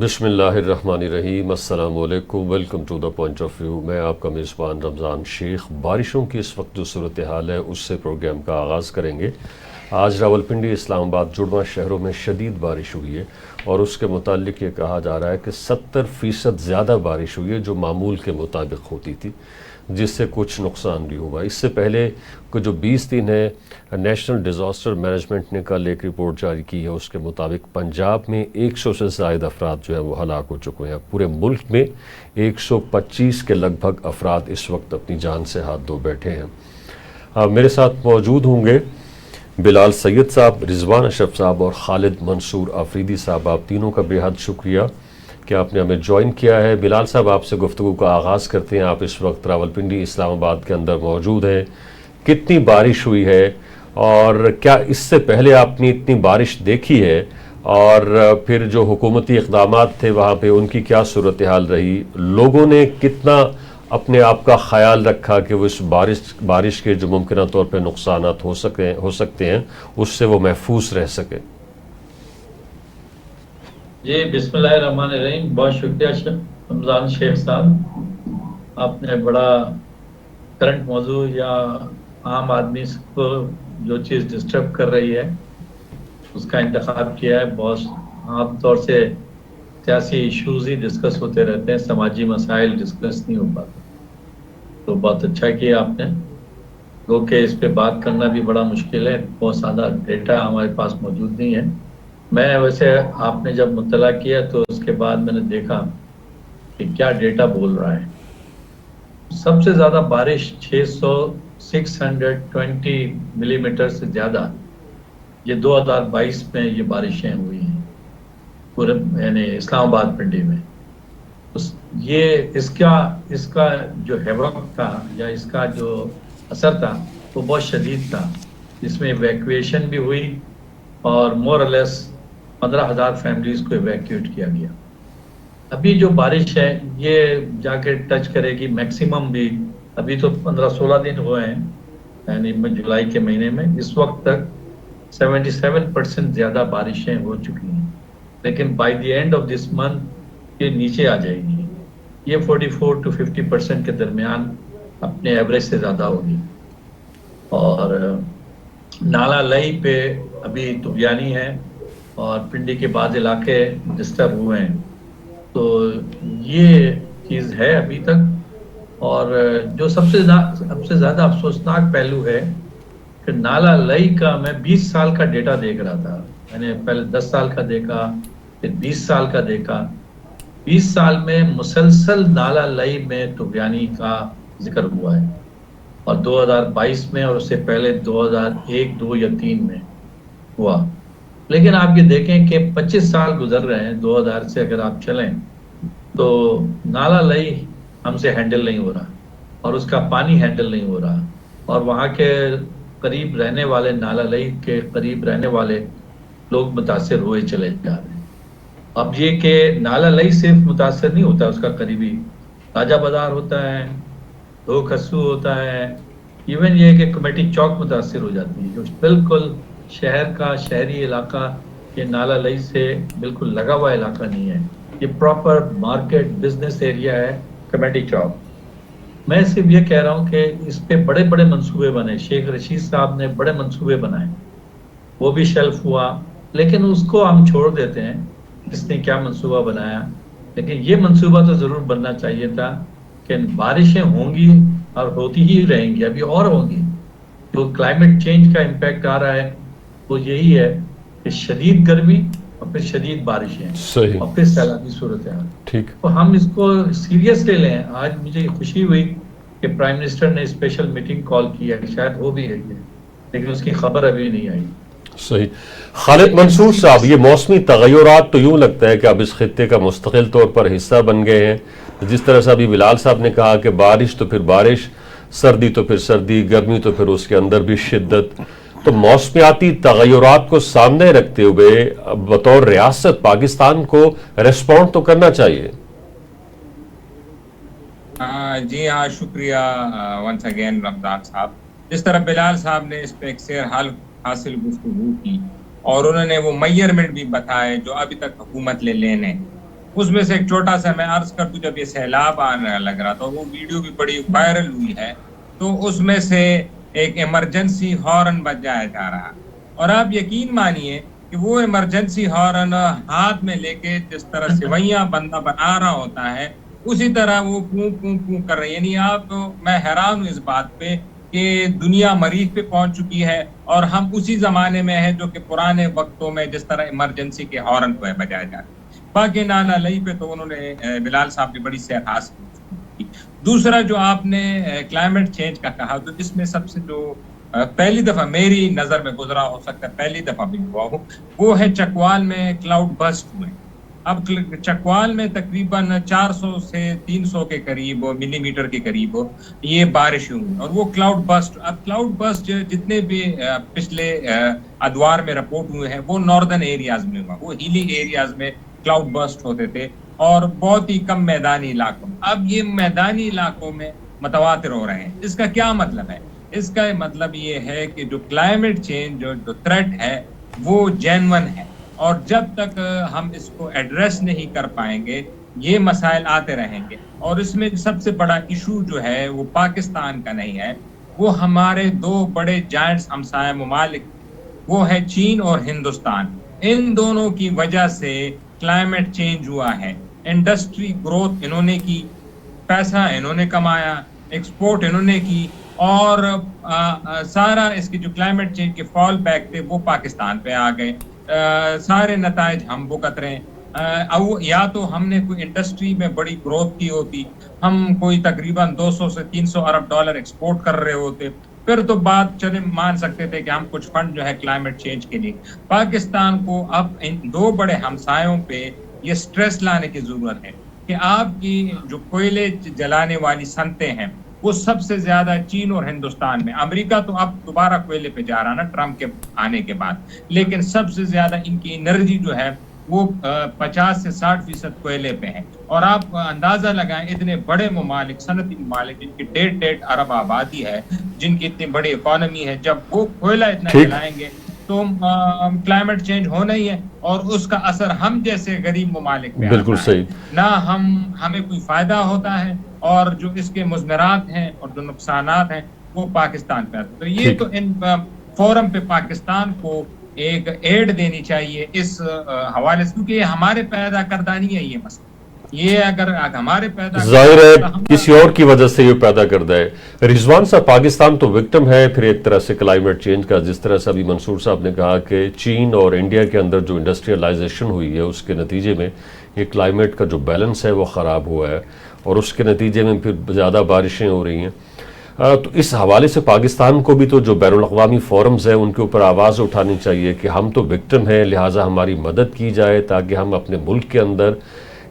بسم اللہ الرحمن الرحیم، السلام علیکم، welcome to the point of view. میں آپ کا میزبان رمضان شیخ۔ بارشوں کی اس وقت جو صورتحال ہے اس سے پروگرام کا آغاز کریں گے۔ آج راولپنڈی، اسلام آباد، جڑواں شہروں میں شدید بارش ہوئی ہے اور اس کے متعلق یہ کہا جا رہا ہے کہ 70% زیادہ بارش ہوئی ہے جو معمول کے مطابق ہوتی تھی، جس سے کچھ نقصان بھی ہوا۔ اس سے پہلے کہ جو 20 دن ہے، نیشنل ڈیزاسٹر مینجمنٹ نے کل ایک رپورٹ جاری کی ہے، اس کے مطابق پنجاب میں 100 سے زائد افراد جو ہیں وہ ہلاک ہو چکے ہیں۔ پورے ملک میں 125 کے لگ بھگ افراد اس وقت اپنی جان سے ہاتھ دھو بیٹھے ہیں۔ میرے ساتھ موجود ہوں گے بلال سید صاحب، رضوان اشرف صاحب اور خالد منصور آفریدی صاحب۔ آپ تینوں کا بے حد شکریہ کہ آپ نے ہمیں جوائن کیا ہے۔ بلال صاحب، آپ سے گفتگو کا آغاز کرتے ہیں۔ آپ اس وقت راولپنڈی، اسلام آباد کے اندر موجود ہیں۔ کتنی بارش ہوئی ہے اور کیا اس سے پہلے آپ نے اتنی بارش دیکھی ہے؟ اور پھر جو حکومتی اقدامات تھے وہاں پہ ان کی کیا صورتحال رہی؟ لوگوں نے کتنا اپنے آپ کا خیال رکھا کہ وہ اس بارش کے جو ممکنہ طور پہ نقصانات ہو سکتے ہیں اس سے وہ محفوظ رہ سکے؟ جی، بسم اللہ الرحمن الرحیم۔ بہت شکریہ رمضان شیخ صاحب، آپ نے بڑا کرنٹ موضوع یا عام آدمی کو جو چیز ڈسٹرب کر رہی ہے اس کا انتخاب کیا ہے۔ بہت عام طور سے سیاسی ایشوز ہی ڈسکس ہوتے رہتے ہیں، سماجی مسائل ڈسکس نہیں ہو پاتے، تو بہت اچھا کیا آپ نے۔ کیونکہ اس پہ بات کرنا بھی بڑا مشکل ہے، بہت زیادہ ڈیٹا ہمارے پاس موجود نہیں ہے۔ میں ویسے آپ نے جب مطلع کیا تو اس کے بعد میں نے دیکھا کہ کیا ڈیٹا بول رہا ہے۔ سب سے زیادہ بارش 620 ملی میٹر سے زیادہ یہ 2022 میں یہ بارشیں ہوئی ہیں پورے یعنی اسلام آباد پنڈی میں۔ اس کا جو ہیوک تھا یا اس کا جو اثر تھا وہ بہت شدید تھا، جس میں ایویکویشن بھی ہوئی اور مور اور لیس 15,000 فیملیز کو ایویکیویٹ کیا گیا۔ ابھی جو بارش ہے یہ جا کے ٹچ کرے گی میکسیمم بھی، ابھی تو 15-16 دن ہوئے ہیں یعنی جولائی کے مہینے میں، اس وقت تک 77% زیادہ بارشیں ہو چکی ہیں، لیکن by the end of this month یہ نیچے آ جائے گی، یہ 44 to 50% کے درمیان اپنے ایوریج سے زیادہ ہوگی۔ اور نالا لئی پہ ابھی طغیانی ہے اور پنڈی کے بعض علاقے ڈسٹرب ہوئے ہیں، تو یہ چیز ہے ابھی تک۔ اور جو سب سے زیادہ افسوسناک پہلو ہے کہ نالا لئی کا میں 20 سال کا ڈیٹا دیکھ رہا تھا، میں نے پہلے 10 سال کا دیکھا، پھر 20 سال کا دیکھا۔ 20 سال میں مسلسل نالا لئی میں طغیانی کا ذکر ہوا ہے، اور 2022 میں اور اس سے پہلے 2001، 2 یا 3 میں ہوا۔ لیکن آپ یہ دیکھیں کہ 25 سال گزر رہے ہیں 2000 سے، اگر آپ چلیں تو نالا لئی ہم سے ہینڈل نہیں ہو رہا اور اس کا پانی ہینڈل نہیں ہو رہا، اور وہاں کے قریب رہنے والے، نالا لئی کے قریب رہنے والے لوگ متاثر ہوئے چلے جا رہے ہیں۔ اب یہ کہ نالا لئی صرف متاثر نہیں ہوتا، اس کا قریبی راجہ بازار ہوتا ہے، دو کسو ہوتا ہے، ایون یہ کہ کمیٹی چوک متاثر ہو جاتی ہے، جو بالکل شہر کا شہری علاقہ یہ نالا لئی سے بالکل لگا ہوا علاقہ نہیں ہے، یہ پراپر مارکیٹ بزنس ایریا ہے کمیٹی چوک۔ میں صرف یہ کہہ رہا ہوں کہ اس پہ بڑے بڑے منصوبے بنے، شیخ رشید صاحب نے بڑے منصوبے بنائے، وہ بھی شیلف ہوا، لیکن اس کو ہم چھوڑ دیتے ہیں کس نے کیا منصوبہ بنایا۔ لیکن یہ منصوبہ تو ضرور بننا چاہیے تھا کہ بارشیں ہوں گی اور ہوتی ہی رہیں گی، ابھی اور ہوں گی۔ جو کلائمیٹ چینج کا امپیکٹ آ رہا ہے وہ یہی ہے کہ شدید گرمی اور پھر شدید بارشیں، صحیح، اور پھر سیلابی صورتحال۔ ٹھیک۔ تو ہم اس کو سیریس لے لیں۔ آج مجھے خوشی ہوئی کہ پرائم منسٹر نے اسپیشل میٹنگ کال کی ہے، شاید ہو بھی رہی ہے لیکن اس کی خبر ابھی نہیں آئی۔ صحیح۔ خالد منصور صاحب، یہ موسمی تغیرات تو یوں لگتا ہے کہ اب اس خطے کا مستقل طور پر حصہ بن گئے ہیں۔ جس طرح سے ابھی بلال صاحب نے کہا کہ بارش تو پھر بارش، سردی تو پھر سردی، گرمی تو پھر اس کے اندر بھی شدت، تو موسمیاتی تغیرات کو سامنے رکھتے ہوئے بطور ریاست پاکستان کو ریسپونڈ تو کرنا چاہیے۔ جی ہاں، شکریہ ونس اگین رمضان صاحب۔ جس طرح بلال صاحب نے اس پہ ایک سیر حاصل گفتگو کی اور انہوں نے وہ میئرمنٹ بھی بتائے جو ابھی تک حکومت لے لینے، اس میں سے ایک چھوٹا سا میں عرض کر دوں، جب یہ سیلاب آنے لگ رہا تھا وہ ویڈیو بھی بڑی وائرل ہوئی ہے، تو اس میں سے ایک ایمرجنسی ہارن بجایا جا رہا، اور آپ یقین مانیے کہ وہ ایمرجنسی ہارن ہاتھ میں لے کے جس طرح سوئیاں بندہ بنا رہا ہوتا ہے اسی طرح وہ پوں پوں پوں کر رہی ہے. یعنی میں حیران ہوں اس بات پہ کہ دنیا مریخ پہ پہنچ چکی ہے اور ہم اسی زمانے میں ہیں جو کہ پرانے وقتوں میں جس طرح ایمرجنسی کے ہارن کو بجایا جاتا ہے. باقی نانا لئی پہ تو انہوں نے بلال صاحب نے بڑی سیر حاصل کی. دوسرا جو آپ نے کلائمیٹ چینج کا کہا، تو اس میں سب سے جو پہلی دفعہ میری نظر میں گزرا، ہو سکتا ہے پہلی دفعہ بھی ہوا ہو، وہ ہے چکوال میں کلاؤڈ بسٹ ہوئے. اب چکوال میں تقریباً 400 سے 300 کے قریب ملی میٹر کے قریب یہ بارش ہوئی، اور وہ کلاؤڈ بسٹ. اب کلاؤڈ بسٹ جتنے بھی پچھلے ادوار میں رپورٹ ہوئے ہیں وہ ناردرن ایریاز میں ہوا، وہ ہیلی ایریاز میں کلاؤڈ بسٹ ہوتے تھے اور بہت ہی کم میدانی علاقوں میں. اب یہ میدانی علاقوں میں متواتر ہو رہے ہیں. اس کا کیا مطلب ہے؟ اس کا مطلب یہ ہے کہ جو کلائمیٹ چینج جو تھریٹ ہے وہ جینون ہے، اور جب تک ہم اس کو ایڈریس نہیں کر پائیں گے یہ مسائل آتے رہیں گے. اور اس میں سب سے بڑا ایشو جو ہے وہ پاکستان کا نہیں ہے، وہ ہمارے دو بڑے جائنٹس ہمسایہ ممالک، وہ ہے چین اور ہندوستان. ان دونوں کی وجہ سے کلائمیٹ چینج ہوا ہے. انڈسٹری گروتھ انہوں نے کی، پیسہ انہوں نے کمایا، ایکسپورٹ انہوں نے کی، اور سارا اس کی جو کلائمیٹ چینج کے فال بیک تھے وہ پاکستان پہ آ گئے. سارے نتائج ہم بھگت رہے ہیں. یا تو ہم نے کوئی انڈسٹری میں بڑی گروتھ کی ہوتی، ہم کوئی تقریباً 200 سے 300 ارب ڈالر ایکسپورٹ کر رہے ہوتے، پھر تو بات چلے مان سکتے تھے کہ ہم کچھ فنڈ جو ہے کلائمیٹ چینج کے لیے. پاکستان کو اب ان دو بڑے ہمسایوں پہ یہ سٹریس لانے کی ضرورت ہے کہ آپ کی جو کوئلے جلانے والی صنعتیں ہیں وہ سب سے زیادہ چین اور ہندوستان میں. امریکہ تو اب دوبارہ کوئلے پہ جا رہا نا ٹرمپ کے آنے کے بعد، لیکن سب سے زیادہ ان کی انرجی جو ہے وہ 50 سے 60% کوئلے پہ ہے. اور آپ اندازہ لگائیں اتنے بڑے ممالک، صنعتی ممالک جن کی 1.5 ارب آبادی ہے، جن کی اتنی بڑی اکانومی ہے، جب وہ کوئلہ اتنا جلائیں گے تو کلائمیٹ چینج ہونا ہی ہے، اور اس کا اثر ہم جیسے غریب ممالک پہ بالکل صحیح. نہ ہمیں کوئی فائدہ ہوتا ہے، اور جو اس کے مضمرات ہیں اور جو نقصانات ہیں وہ پاکستان پہ آتے ہیں. تو یہ تو ان فورم پہ پاکستان کو ایک ایڈ دینی چاہیے اس حوالے سے، کیونکہ یہ ہمارے پیدا کردہ نہیں ہے یہ مسئلہ. یہ اگر ہمارے پیدا ظاہر ہے کسی اور کی وجہ سے یہ پیدا کردہ ہے. رضوان صاحب، پاکستان تو وکٹم ہے پھر ایک طرح سے کلائمیٹ چینج کا، جس طرح سے ابھی منصور صاحب نے کہا کہ چین اور انڈیا کے اندر جو انڈسٹریلائزیشن ہوئی ہے اس کے نتیجے میں یہ کلائمیٹ کا جو بیلنس ہے وہ خراب ہوا ہے، اور اس کے نتیجے میں پھر زیادہ بارشیں ہو رہی ہیں. تو اس حوالے سے پاکستان کو بھی تو جو بین الاقوامی فورمز ہیں ان کے اوپر آواز اٹھانی چاہیے کہ ہم تو وکٹم ہیں، لہٰذا ہماری مدد کی جائے تاکہ ہم اپنے ملک کے اندر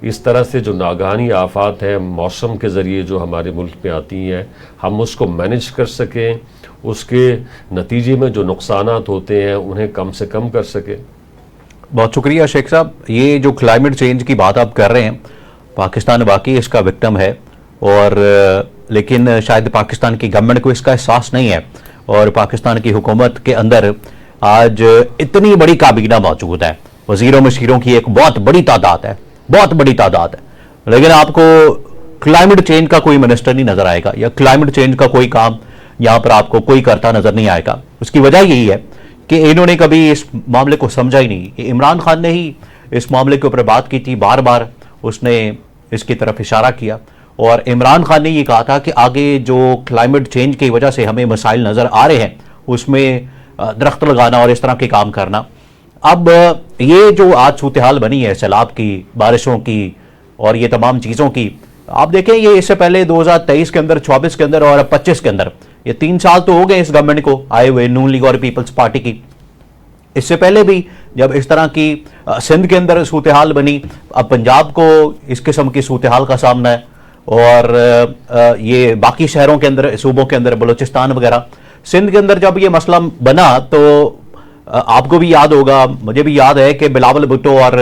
اس طرح سے جو ناگہانی آفات ہیں موسم کے ذریعے جو ہمارے ملک میں آتی ہیں ہم اس کو مینج کر سکیں، اس کے نتیجے میں جو نقصانات ہوتے ہیں انہیں کم سے کم کر سکیں. بہت شکریہ شیخ صاحب. یہ جو کلائمیٹ چینج کی بات آپ کر رہے ہیں، پاکستان واقعی اس کا وکٹم ہے، اور لیکن شاید پاکستان کی گورنمنٹ کو اس کا احساس نہیں ہے، اور پاکستان کی حکومت کے اندر آج اتنی بڑی کابینہ موجود ہے، وزیروں مشیروں کی ایک بہت بڑی تعداد ہے، بہت بڑی تعداد ہے، لیکن آپ کو کلائمیٹ چینج کا کوئی منسٹر نہیں نظر آئے گا، یا کلائمیٹ چینج کا کوئی کام یہاں پر آپ کو کوئی کرتا نظر نہیں آئے گا. اس کی وجہ یہی ہے کہ انہوں نے کبھی اس معاملے کو سمجھا ہی نہیں. عمران خان نے ہی اس معاملے کے اوپر بات کی تھی، بار بار اس نے اس کی طرف اشارہ کیا، اور عمران خان نے یہ کہا تھا کہ آگے جو کلائمیٹ چینج کی وجہ سے ہمیں مسائل نظر آ رہے ہیں اس میں درخت لگانا اور اس طرح کے کام کرنا. اب یہ جو آج صورتحال بنی ہے سیلاب کی، بارشوں کی اور یہ تمام چیزوں کی، آپ دیکھیں یہ اس سے پہلے 2023 کے اندر، 24 کے اندر اور 25 کے اندر، یہ 3 سال تو ہو گئے اس گورنمنٹ کو آئے ہوئے، نون لیگ اور پیپلز پارٹی کی. اس سے پہلے بھی جب اس طرح کی سندھ کے اندر صورتحال بنی، اب پنجاب کو اس قسم کی صورتحال کا سامنا ہے، اور یہ باقی شہروں کے اندر، صوبوں کے اندر، بلوچستان وغیرہ. سندھ کے اندر جب یہ مسئلہ بنا تو آپ کو بھی یاد ہوگا، مجھے بھی یاد ہے کہ بلاول بھٹو اور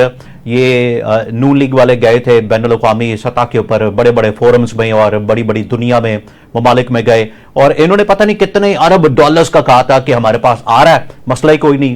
یہ نون لیگ والے گئے تھے بین الاقوامی سطح کے اوپر بڑے بڑے فورمز میں اور بڑی بڑی دنیا میں ممالک میں گئے، اور انہوں نے پتہ نہیں کتنے ارب ڈالرز کا کہا تھا کہ ہمارے پاس آ رہا ہے، مسئلہ ہی کوئی نہیں،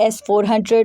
S-400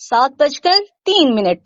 7:03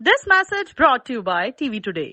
This message brought to you by TV Today.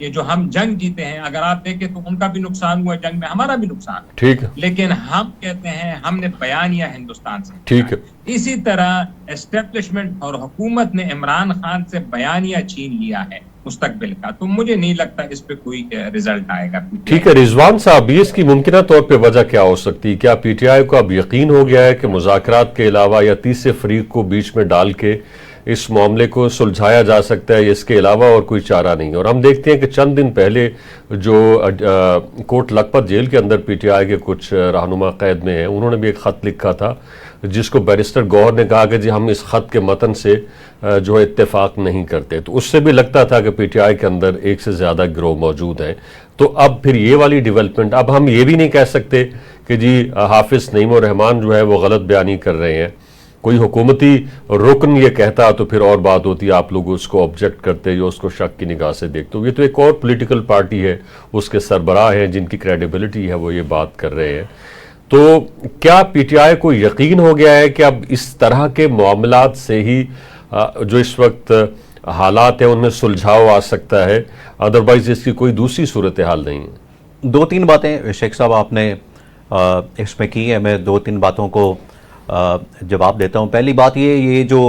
یہ جو ہم جنگ جیتے ہیں، اگر آپ دیکھیں تو ان کا بھی نقصان ہوا جنگ میں، ہمارا بھی نقصان ہے، ٹھیک ہے، لیکن ہم کہتے ہیں ہم نے بیانیہ ہندوستان سے، ٹھیک ہے، اسی طرح اسٹیبلشمنٹ اور حکومت نے عمران خان سے بیانیہ چھین لیا ہے مستقبل کا، تو مجھے نہیں لگتا اس پہ کوئی رزلٹ آئے گا۔ ٹھیک ہے رضوان صاحب، یہ اس کی ممکنہ طور پہ وجہ کیا ہو سکتی ہے؟ کیا پی ٹی آئی کو اب یقین ہو گیا ہے کہ مذاکرات کے علاوہ یا تیسرے فریق کو بیچ میں ڈال کے اس معاملے کو سلجھایا جا سکتا ہے، اس کے علاوہ اور کوئی چارہ نہیں؟ اور ہم دیکھتے ہیں کہ چند دن پہلے جو کوٹ لکھپت جیل کے اندر پی ٹی آئی کے کچھ رہنما قید میں ہیں، انہوں نے بھی ایک خط لکھا تھا جس کو بیرسٹر گوہر نے کہا کہ جی ہم اس خط کے متن سے جو ہے اتفاق نہیں کرتے، تو اس سے بھی لگتا تھا کہ پی ٹی آئی کے اندر ایک سے زیادہ گروہ موجود ہیں۔ تو اب پھر یہ والی ڈیولپمنٹ، اب ہم یہ بھی نہیں کہہ سکتے کہ جی حافظ نعیم الرحمان جو ہے وہ غلط بیانی کر رہے ہیں، کوئی حکومتی رکن یہ کہتا تو پھر اور بات ہوتی، آپ لوگ اس کو آبجیکٹ کرتے یا اس کو شک کی نگاہ سے دیکھتے، یہ تو ایک اور پولیٹیکل پارٹی ہے، اس کے سربراہ ہیں جن کی کریڈیبلٹی ہے وہ یہ بات کر رہے ہیں۔ تو کیا پی ٹی آئی کو یقین ہو گیا ہے کہ اب اس طرح کے معاملات سے ہی جو اس وقت حالات ہیں ان میں سلجھاؤ آ سکتا ہے، ادروائز اس کی کوئی دوسری صورتحال نہیں ہے؟ دو تین باتیں شیخ صاحب آپ نے اس میں کی ہے، میں دو تین باتوں کو جواب دیتا ہوں۔ پہلی بات یہ جو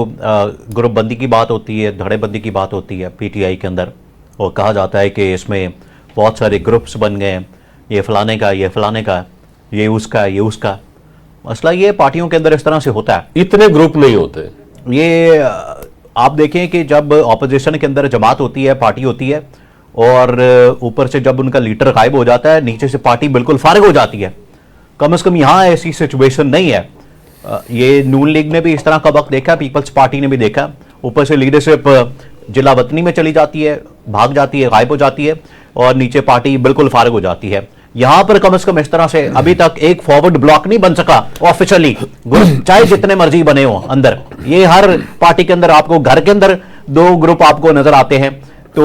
گروپ بندی کی بات ہوتی ہے، دھڑے بندی کی بات ہوتی ہے پی ٹی آئی کے اندر، اور کہا جاتا ہے کہ اس میں بہت سارے گروپس بن گئے ہیں، یہ فلانے کا، یہ فلانے کا، یہ اس کا، یہ اس کا۔ مسئلہ یہ پارٹیوں کے اندر اس طرح سے ہوتا ہے، اتنے گروپ نہیں ہوتے۔ یہ آپ دیکھیں کہ جب اپوزیشن کے اندر جماعت ہوتی ہے، پارٹی ہوتی ہے، اور اوپر سے جب ان کا لیڈر غائب ہو جاتا ہے، نیچے سے پارٹی بالکل فارغ ہو جاتی ہے۔ کم از کم یہاں ایسی سچویشن نہیں ہے۔ یہ نون لیگ نے بھی اس طرح کا وقت دیکھا، پیپلز پارٹی نے بھی دیکھا، اوپر سے لیڈرشپ جلا وطنی میں چلی جاتی ہے، بھاگ جاتی ہے، غائب ہو جاتی ہے، اور نیچے پارٹی بالکل فارغ ہو جاتی ہے۔ یہاں پر کم از کم اس طرح سے ابھی تک ایک فارورڈ بلاک نہیں بن سکا آفیشلی، چاہے جتنے مرضی بنے ہوں اندر۔ یہ ہر پارٹی کے اندر آپ کو گھر کے اندر دو گروپ آپ کو نظر آتے ہیں، تو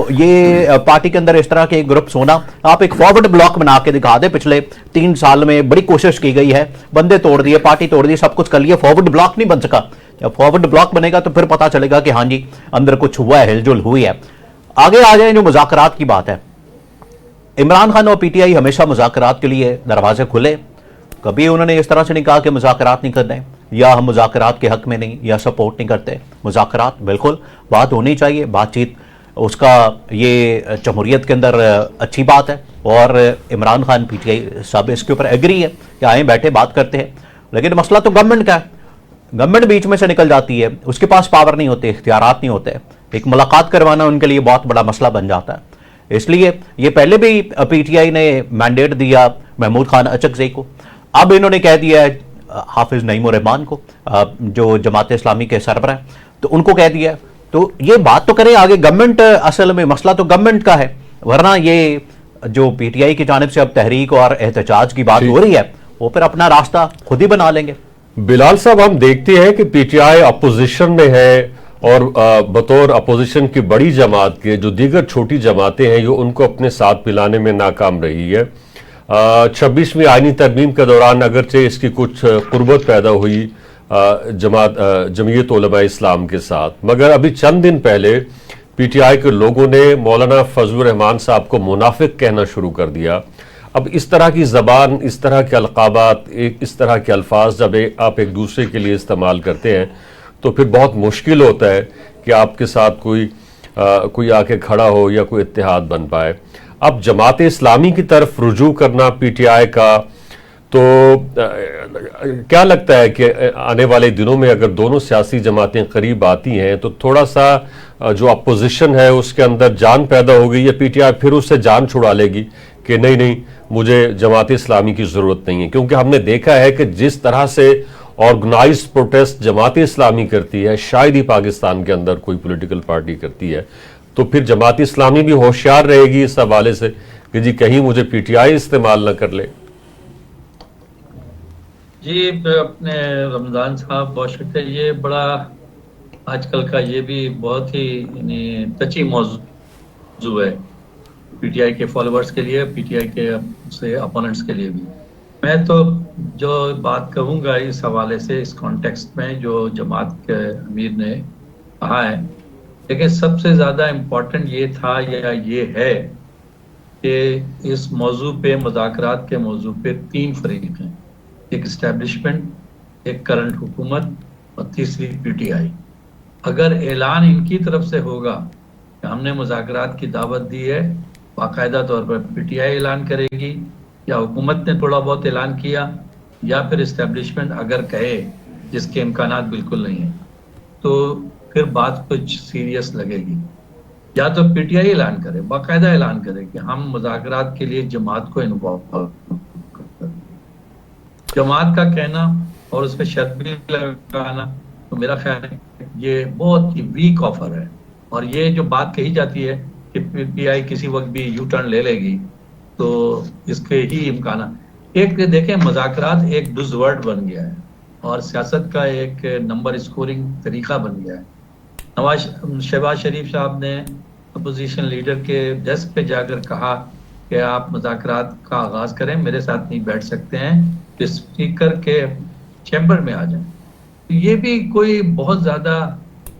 یہ پارٹی کے اندر اس طرح کے گروپس ہونا، آپ ایک فارورڈ بلاک بنا کے دکھا دیں۔ پچھلے 3 سال میں بڑی کوشش کی گئی ہے، بندے توڑ دیے، پارٹی توڑ دی، سب کچھ کر لیا، فارورڈ بلاک نہیں بن سکا۔ جب فارورڈ بلاک بنے گا تو پھر پتا چلے گا کہ ہاں جی اندر کچھ ہوا ہے، ہل جل ہوئی ہے۔ آگے آ جائیں جو مذاکرات کی بات ہے، عمران خان اور پی ٹی آئی ہمیشہ مذاکرات کے لیے دروازے کھلے، کبھی انہوں نے اس طرح سے نہیں کہا کہ مذاکرات نہیں کرنے، یا ہم مذاکرات کے حق میں نہیں، یا سپورٹ نہیں کرتے۔ مذاکرات بالکل بات ہونی چاہیے، بات چیت اس کا یہ جمہوریت کے اندر اچھی بات ہے، اور عمران خان پی ٹی آئی سب اس کے اوپر ایگری ہے کہ آئیں بیٹھے بات کرتے ہیں۔ لیکن مسئلہ تو گورنمنٹ کا ہے، گورنمنٹ بیچ میں سے نکل جاتی ہے، اس کے پاس پاور نہیں ہوتے، اختیارات نہیں ہوتے، ایک ملاقات کروانا ان کے لیے بہت بڑا مسئلہ بن جاتا ہے۔ اس لیے یہ پہلے بھی پی ٹی آئی نے مینڈیٹ دیا محمود خان اچکزئی کو، اب انہوں نے کہہ دیا ہے حافظ نعیم الرحمان کو جو جماعت اسلامی کے سربراہ ہیں، تو ان کو کہہ دیا ہے۔ تو یہ بات تو کریں آگے، گورنمنٹ اصل میں مسئلہ تو گورنمنٹ کا ہے، ورنہ یہ جو پی ٹی آئی کی جانب سے اب تحریک اور احتجاج کی بات ہو رہی ہے وہ پھر اپنا راستہ خود ہی بنا لیں گے۔ بلال صاحب، ہم دیکھتے ہیں کہ پی ٹی آئی اپوزیشن میں ہے، اور بطور اپوزیشن کی بڑی جماعت کے جو دیگر چھوٹی جماعتیں ہیں یہ ان کو اپنے ساتھ ملانے میں ناکام رہی ہے۔ 26ویں آئینی ترمیم کے دوران اگرچہ اس کی کچھ قربت پیدا ہوئی جمعیت علماء اسلام کے ساتھ، مگر ابھی چند دن پہلے پی ٹی آئی کے لوگوں نے مولانا فضل الرحمان صاحب کو منافق کہنا شروع کر دیا۔ اب اس طرح کی زبان، اس طرح کے القابات، اس طرح کے الفاظ جب آپ ایک دوسرے کے لیے استعمال کرتے ہیں تو پھر بہت مشکل ہوتا ہے کہ آپ کے ساتھ کوئی آ کے کھڑا ہو یا کوئی اتحاد بن پائے۔ اب جماعت اسلامی کی طرف رجوع کرنا پی ٹی آئی کا، تو کیا لگتا ہے کہ آنے والے دنوں میں اگر دونوں سیاسی جماعتیں قریب آتی ہیں تو تھوڑا سا جو اپوزیشن ہے اس کے اندر جان پیدا ہوگی، یا پی ٹی آئی پھر اس سے جان چھڑا لے گی کہ نہیں مجھے جماعت اسلامی کی ضرورت نہیں ہے؟ کیونکہ ہم نے دیکھا ہے کہ جس طرح سے آرگنائز پروٹیسٹ جماعت اسلامی کرتی ہے شاید ہی پاکستان کے اندر کوئی پولیٹیکل پارٹی کرتی ہے، تو پھر جماعت اسلامی بھی ہوشیار رہے گی اس حوالے سے کہ جی کہیں مجھے پی ٹی آئی استعمال نہ کر لے۔ جی اپنے رمضان صاحب بہت شکریہ، یہ بڑا آج کل کا یہ بھی بہت ہی ٹچی موضوع ہے پی ٹی آئی کے فالوورز کے لیے، پی ٹی آئی کے سے اپوننٹس کے لیے بھی۔ میں تو جو بات کہوں گا اس حوالے سے، اس کانٹیکسٹ میں جو جماعت کے امیر نے کہا ہے لیکن سب سے زیادہ امپورٹنٹ یہ تھا یا یہ ہے کہ اس موضوع پہ، مذاکرات کے موضوع پہ 3 فریق ہیں، ایک اسٹیبلشمنٹ، ایک کرنٹ حکومت اور تیسری PTI۔ اگر اعلان ان کی طرف سے ہوگا کہ ہم نے مذاکرات کی دعوت دی ہے، باقاعدہ طور پر PTI اعلان کرے گی، یا حکومت نے تھوڑا بہت اعلان کیا، یا پھر اسٹیبلشمنٹ اگر کہے، جس کے امکانات بالکل نہیں ہیں، تو پھر بات کچھ سیریس لگے گی۔ یا تو PTI اعلان کرے، باقاعدہ اعلان کرے کہ ہم مذاکرات کے لیے جماعت کو انوالو کریں۔ جماعت کا کہنا اور اس پہ شرط بھی لگانا، تو میرا خیال ہے یہ بہت ہی ویک آفر ہے، اور یہ جو بات کہی جاتی ہے کہ PTI کسی وقت بھی یو ٹرن لے لے گی، تو اس کے ہی امکانات۔ ایک دیکھیں، مذاکرات ایک بز ورڈ بن گیا ہے اور سیاست کا ایک نمبر اسکورنگ طریقہ بن گیا ہے۔ شہباز شریف صاحب نے اپوزیشن لیڈر کے ڈیسک پہ جا کر کہا کہ آپ مذاکرات کا آغاز کریں، میرے ساتھ نہیں بیٹھ سکتے ہیں، اسپیکر کے چیمبر میں آ جائیں۔ یہ بھی کوئی بہت زیادہ،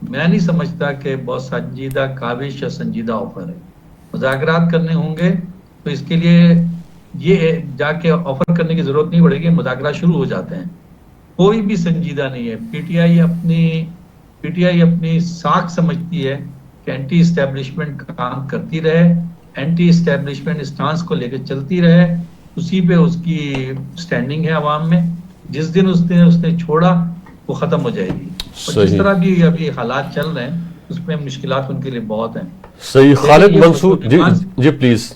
میں نہیں سمجھتا کہ بہت سنجیدہ کاوش یا سنجیدہ آفر ہے۔ مذاکرات کرنے ہوں گے تو اس کے لیے یہ جا کے آفر کرنے کی ضرورت نہیں پڑے گی، مذاکرات شروع ہو جاتے ہیں۔ کوئی بھی سنجیدہ نہیں ہے۔ PTI اپنی ساکھ سمجھتی ہے کہ اینٹی اسٹیبلشمنٹ کام کرتی رہے، اینٹی اسٹیبلشمنٹ اسٹانس کو لے کے چلتی رہے، اسی پہ اس کی سٹینڈنگ ہے عوام میں۔ جس دن اس نے چھوڑا، وہ ختم ہو جائے گی۔ اور جس طرح بھی ابھی حالات چل رہے ہیں، اس میں مشکلات ان کے لیے بہت ہیں۔ صحیح۔ خالد منصور جی پلیز۔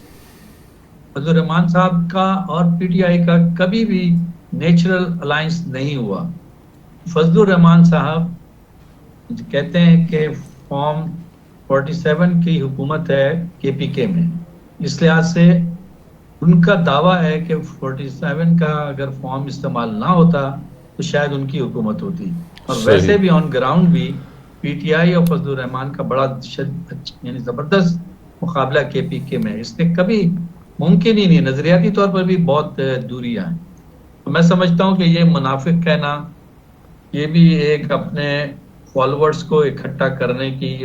فضل الرحمان صاحب کا اور PTI کا کبھی بھی نیچرل الائنس نہیں ہوا۔ فضل الرحمان صاحب کہتے ہیں کہ فارم 47 کی حکومت ہے KPK میں، اس لحاظ سے ان کا دعویٰ ہے کہ 47 کا اگر فارم استعمال نہ ہوتا تو شاید ان کی حکومت ہوتی۔ اور ویسے بھی آن گراؤنڈ بھی PTI اور فضل الرحمان کا بڑا یعنی زبردست مقابلہ KPK میں، اس نے کبھی ممکن ہی نہیں، نظریاتی طور پر بھی بہت دوریاں ہیں۔ تو میں سمجھتا ہوں کہ یہ منافق کہنا، یہ بھی ایک اپنے فالوورز کو اکٹھا کرنے کی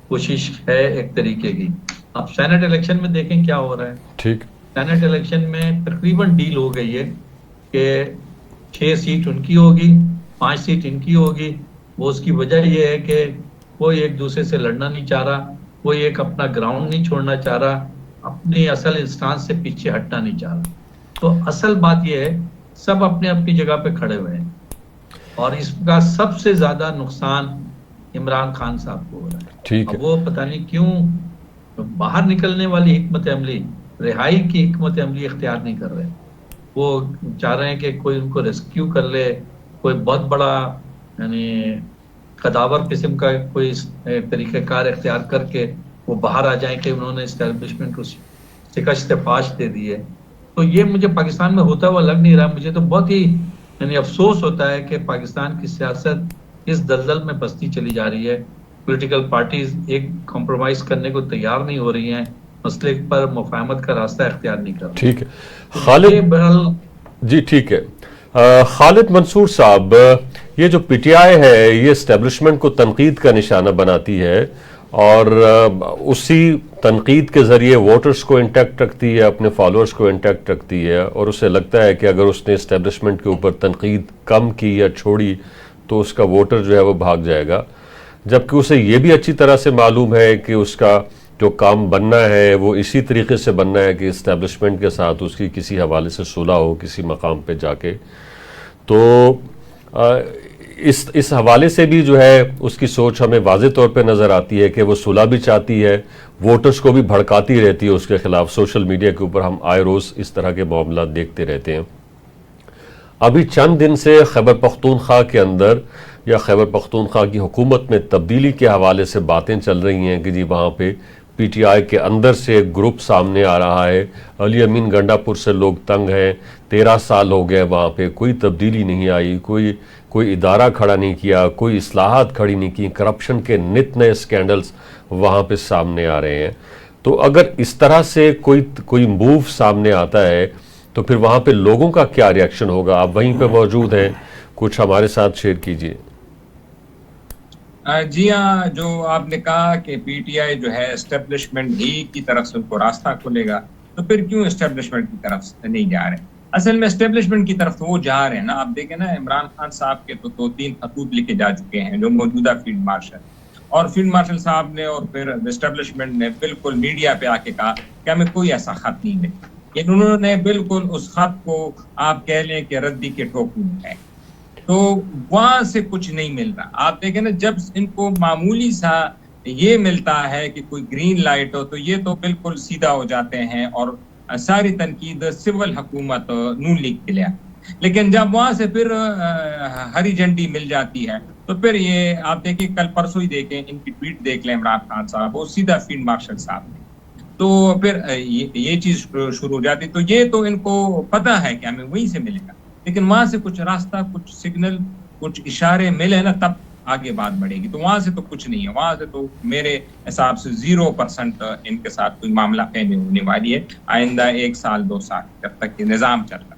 کوشش ہے ایک طریقے کی۔ اب سینٹ الیکشن میں دیکھیں کیا ہو رہا ہے۔ ٹھیک، سینٹ الیکشن میں تقریباً ڈیل ہو گئی ہے کہ 6 سیٹ ان کی ہوگی، 5 سیٹ ان کی ہوگی۔ وہ اس کی وجہ یہ ہے کہ کوئی ایک دوسرے سے لڑنا نہیں چاہ رہا، کوئی ایک اپنا گراؤنڈ نہیں چھوڑنا چاہ رہا، اپنی اصل انسٹانس سے پیچھے ہٹنا نہیں چاہ رہا۔ تو اصل بات یہ ہے، سب اپنے اپنی جگہ پہ کھڑے ہوئے ہیں، اور اس کا سب سے زیادہ نقصان عمران خان صاحب کو ہو رہا ہے۔ ٹھیک ہے۔ وہ پتہ نہیں کیوں باہر نکلنے والی حکمت عملی، رہائی کی حکمت عملی اختیار نہیں کر رہے۔ وہ چاہ رہے ہیں کہ کوئی ان کو ریسکیو کر لے، کوئی بہت بڑا یعنی قداور قسم کا کوئی طریقہ کار اختیار کر کے وہ باہر آ جائیں کہ انہوں نے اسٹیبلشمنٹ کو شکست فاش دے دی ہے۔ تو یہ مجھے پاکستان میں ہوتا ہوا لگ نہیں رہا۔ مجھے تو بہت ہی یعنی افسوس ہوتا ہے کہ پاکستان کی سیاست اس دلدل میں بستی چلی جا رہی ہے۔ پولیٹیکل پارٹیز ایک کمپرومائز کرنے کو تیار نہیں ہو رہی ہیں، مسئلے پر مفاہمت کا راستہ اختیار نہیں کر رہی۔ ٹھیک ہے خالد جی، ٹھیک ہے خالد منصور صاحب، یہ جو PTI ہے یہ اسٹیبلشمنٹ کو تنقید کا نشانہ بناتی ہے، اور اسی تنقید کے ذریعے ووٹرز کو انٹیکٹ رکھتی ہے، اپنے فالوورز کو انٹیکٹ رکھتی ہے، اور اسے لگتا ہے کہ اگر اس نے اسٹیبلشمنٹ کے اوپر تنقید کم کی یا چھوڑی تو اس کا ووٹر جو ہے وہ بھاگ جائے گا، جبکہ اسے یہ بھی اچھی طرح سے معلوم ہے کہ اس کا جو کام بننا ہے وہ اسی طریقے سے بننا ہے کہ اسٹیبلشمنٹ کے ساتھ اس کی کسی حوالے سے صلح ہو کسی مقام پہ جا کے۔ تو اس حوالے سے بھی جو ہے اس کی سوچ ہمیں واضح طور پہ نظر آتی ہے کہ وہ صلح بھی چاہتی ہے، ووٹرز کو بھی بھڑکاتی رہتی ہے اس کے خلاف۔ سوشل میڈیا کے اوپر ہم آئے روز اس طرح کے معاملات دیکھتے رہتے ہیں۔ ابھی چند دن سے خیبر پختونخوا کے اندر یا خیبر پختونخوا کی حکومت میں تبدیلی کے حوالے سے باتیں چل رہی ہیں کہ جی وہاں پہ PTI کے اندر سے ایک گروپ سامنے آ رہا ہے، علی امین گنڈا پور سے لوگ تنگ ہیں، 13 سال ہو گئے وہاں پہ کوئی تبدیلی نہیں آئی، کوئی ادارہ کھڑا نہیں کیا، کوئی اصلاحات کھڑی نہیں کی، کرپشن کے نت نئے سکینڈلز وہاں پہ سامنے آ رہے ہیں۔ تو اگر اس طرح سے کوئی موو سامنے آتا ہے تو پھر وہاں پہ لوگوں کا کیا ری ایکشن ہوگا؟ آپ وہیں پہ موجود ہیں، کچھ ہمارے ساتھ شیئر کیجئے۔ جی ہاں، جو آپ نے کہا کہ پی ٹی آئی جو ہے اسٹیبلشمنٹ ہی کی طرف سے ان کو راستہ کھلے گا، تو پھر کیوں اسٹیبلشمنٹ کی طرف سے نہیں جا رہے؟ اصل میں اسٹیبلشمنٹ کی طرف تو وہ جا رہے ہیں نا. آپ دیکھیں نا، عمران خان صاحب کے تو 3 خطوط لکھے جا چکے ہیں جو موجودہ فیلڈ مارشل اور فیلڈ مارشل صاحب نے اور پھر اسٹیبلشمنٹ نے بالکل میڈیا پہ آ کے کہا کہ ہمیں کوئی ایسا خط نہیں ملے. انہوں نے بالکل اس خط کو آپ کہہ لیں کہ ردی کے ٹھوکوں ہے، تو وہاں سے کچھ نہیں مل رہا. آپ دیکھیں نا، جب ان کو معمولی سا یہ ملتا ہے کہ کوئی گرین لائٹ ہو تو یہ تو بالکل سیدھا ہو جاتے ہیں اور ساری تنقید سول حکومت نون لیگ کے لیے. لیکن جب وہاں سے پھر ہری جھنڈی مل جاتی ہے تو پھر یہ آپ دیکھیں، کل پرسوں ہی دیکھیں ان کی ٹویٹ دیکھ لیں عمران خان صاحب، وہ سیدھا فیلڈ مارشل صاحب نے، تو پھر یہ چیز شروع ہو جاتی. تو یہ تو ان کو پتا ہے کہ ہمیں وہیں سے ملے گا، لیکن وہاں سے کچھ راستہ، کچھ سگنل، کچھ اشارے ملے نا تب آگے بات بڑھے گی. تو وہاں سے تو کچھ نہیں ہے. وہاں سے تو میرے حساب سے 0% ان کے ساتھ کوئی معاملہ پہلے ہونے والی ہے آئندہ 1 سال 2 سال جب تک یہ نظام چل رہا.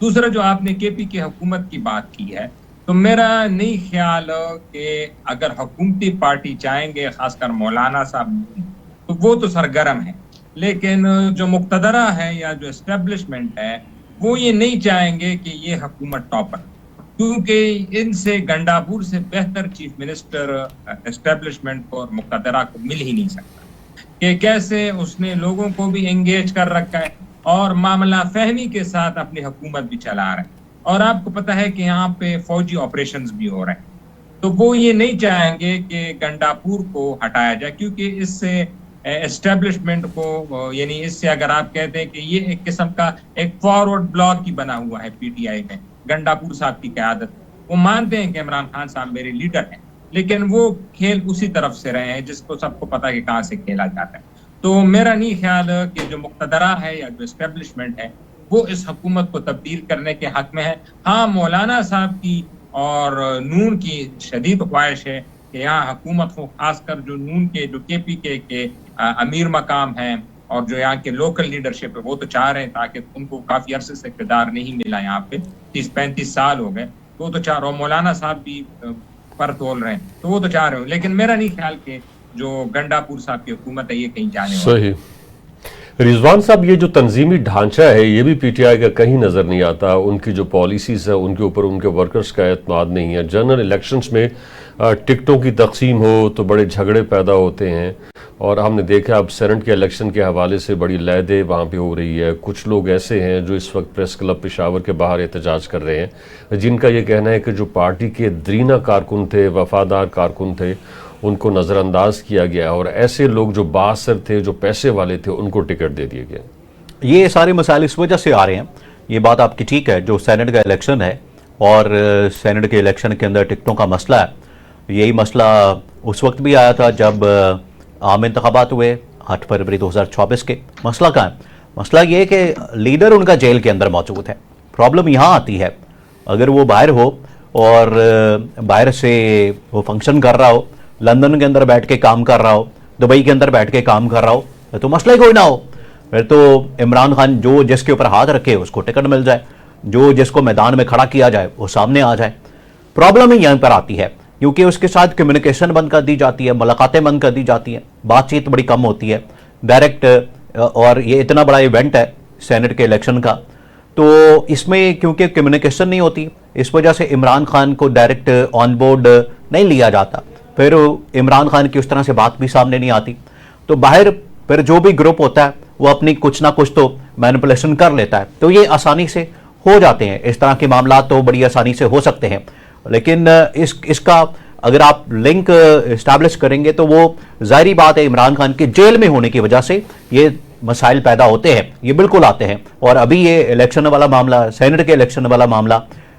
دوسرا جو آپ نے کے پی کی حکومت کی بات کی ہے، تو میرا نہیں خیال کہ اگر حکومتی پارٹی چاہیں گے، خاص کر مولانا صاحب، تو وہ تو سرگرم ہے. لیکن جو مقتدرہ ہے یا جو اسٹیبلشمنٹ ہے وہ یہ نہیں چاہیں گے کہ یہ حکومت ٹاپر، کیونکہ ان سے گنڈاپور سے بہتر چیف منسٹر اسٹیبلشمنٹ کو اور مقتدرہ کو مل ہی نہیں سکتا. کہ کیسے اس نے لوگوں کو بھی انگیج کر رکھا ہے اور معاملہ فہمی کے ساتھ اپنی حکومت بھی چلا رہا ہے. اور آپ کو پتہ ہے کہ یہاں پہ فوجی آپریشنز بھی ہو رہے ہیں، تو وہ یہ نہیں چاہیں گے کہ گنڈاپور کو ہٹایا جائے، کیونکہ اس سے اسٹیبلشمنٹ کو، یعنی اس سے اگر آپ کہتے ہیں کہ یہ ایک قسم کا ایک فارورڈ بلاک ہی بنا ہوا ہے پی ٹی آئی میں گنڈاپور صاحب کی قیادت. وہ مانتے ہیں کہ عمران خان صاحب میرے لیڈر ہیں، لیکن وہ کھیل اسی طرف سے رہے ہیں جس کو سب کو پتا کہ کہاں سے کھیلا جاتا ہے. تو میرا نہیں خیال کہ جو مقتدرہ ہے یا جو اسٹیبلشمنٹ ہے وہ اس حکومت کو تبدیل کرنے کے حق میں ہے. ہاں، مولانا صاحب کی اور نون کی شدید خواہش ہے کہ یہاں حکومت کو، خاص کر جو نون کے، جو کے پی کے امیر مقام ہیں اور جو یہاں کے لوکل لیڈرشپ ہے، وہ تو چاہ رہے ہیں، تاکہ ان کو کافی عرصے سے اقتدار نہیں ملا، یہاں پہ 30-35 سال ہو گئے، تو وہ تو چاہ رہے ہیں. مولانا صاحب بھی پر تول رہے ہیں، تو وہ تو چاہ رہے ہوں. لیکن میرا نہیں خیال کہ جو گنڈاپور صاحب کی حکومت ہے یہ کہیں جانے والی. صحیح. رضوان صاحب، یہ جو تنظیمی ڈھانچہ ہے یہ بھی پی ٹی آئی کا کہیں نظر نہیں آتا. ان کی جو پالیسیز ہے ان کے اوپر ان کے ورکرز کا اعتماد نہیں ہے. جنرل الیکشنز میں ٹکٹوں کی تقسیم ہو تو بڑے جھگڑے پیدا ہوتے ہیں، اور ہم نے دیکھا اب سینٹ کے الیکشن کے حوالے سے بڑی لیدے وہاں پہ ہو رہی ہے. کچھ لوگ ایسے ہیں جو اس وقت پریس کلب پشاور کے باہر احتجاج کر رہے ہیں، جن کا یہ کہنا ہے کہ جو پارٹی کے درینہ کارکن تھے، وفادار کارکن تھے، ان کو نظر انداز کیا گیا، اور ایسے لوگ جو بااثر تھے، جو پیسے والے تھے، ان کو ٹکٹ دے دیے گئے. یہ سارے مسائل اس وجہ سے آ رہے ہیں. یہ بات آپ کی ٹھیک ہے، جو سینٹ کا الیکشن ہے اور سینٹ کے الیکشن کے اندر ٹکٹوں کا مسئلہ ہے. یہی مسئلہ اس وقت بھی آیا تھا جب عام انتخابات ہوئے 8 فروری 2024 کے. مسئلہ کہاں ہے؟ مسئلہ یہ ہے کہ لیڈر ان کا جیل کے اندر موجود ہے. پرابلم یہاں آتی ہے، اگر وہ باہر ہو اور باہر سے وہ فنکشن کر رہا ہو، لندن کے اندر بیٹھ کے کام کر رہا ہو، دبئی کے اندر بیٹھ کے کام کر رہا ہو، تو مسئلہ ہی کوئی نہ ہو. پھر تو عمران خان جو جس کے اوپر ہاتھ رکھے اس کو ٹکٹ مل جائے، جو جس کو میدان میں کھڑا کیا جائے وہ سامنے آ جائے. پرابلم ہی یہاں پر آتی ہے کیونکہ اس کے ساتھ کمیونیکیشن بند کر دی جاتی ہے، ملاقاتیں بند کر دی جاتی ہیں، بات چیت بڑی کم ہوتی ہے ڈائریکٹ. اور یہ اتنا بڑا ایونٹ ہے سینٹ کے الیکشن کا، تو اس میں کیونکہ کمیونیکیشن نہیں ہوتی، اس وجہ سے عمران خان کو ڈائریکٹ آن بورڈ نہیں لیا جاتا. پھر عمران خان کی اس طرح سے بات بھی سامنے نہیں آتی. تو باہر پھر جو بھی گروپ ہوتا ہے وہ اپنی کچھ نہ کچھ تو مینپولیشن کر لیتا ہے. تو یہ آسانی سے ہو جاتے ہیں، اس طرح کے معاملات تو بڑی آسانی سے ہو سکتے ہیں. لیکن اس کا اگر آپ لنک اسٹیبلش کریں گے تو وہ ظاہری بات ہے عمران خان کے جیل میں ہونے کی وجہ سے یہ مسائل پیدا ہوتے ہیں، یہ بالکل آتے ہیں. اور ابھی یہ الیکشن والا معاملہ، سینٹ کے الیکشن والا معاملہ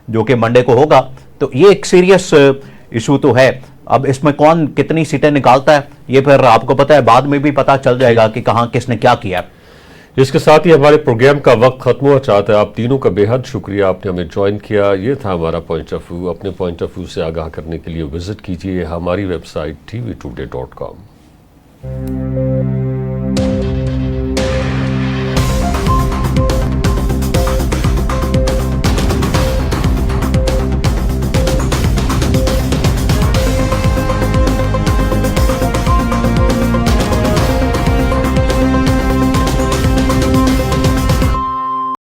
جو کہ منڈے کو ہوگا، تو یہ ایک سیریس ایشو تو ہے. اب اس میں کون کتنی سیٹیں نکالتا ہے یہ پھر آپ کو پتہ ہے، بعد میں بھی پتہ چل جائے گا کہ کہاں کس نے کیا کیا ہے. اس کے ساتھ ہی ہمارے پروگرام کا وقت ختم ہوا چاہتا ہے. آپ تینوں کا بے حد شکریہ، آپ نے ہمیں جوائن کیا. یہ تھا ہمارا پوائنٹ آف ویو. اپنے پوائنٹ آف ویو سے آگاہ کرنے کے لیے وزٹ کیجیے ہماری ویب سائٹ tvtoday.com.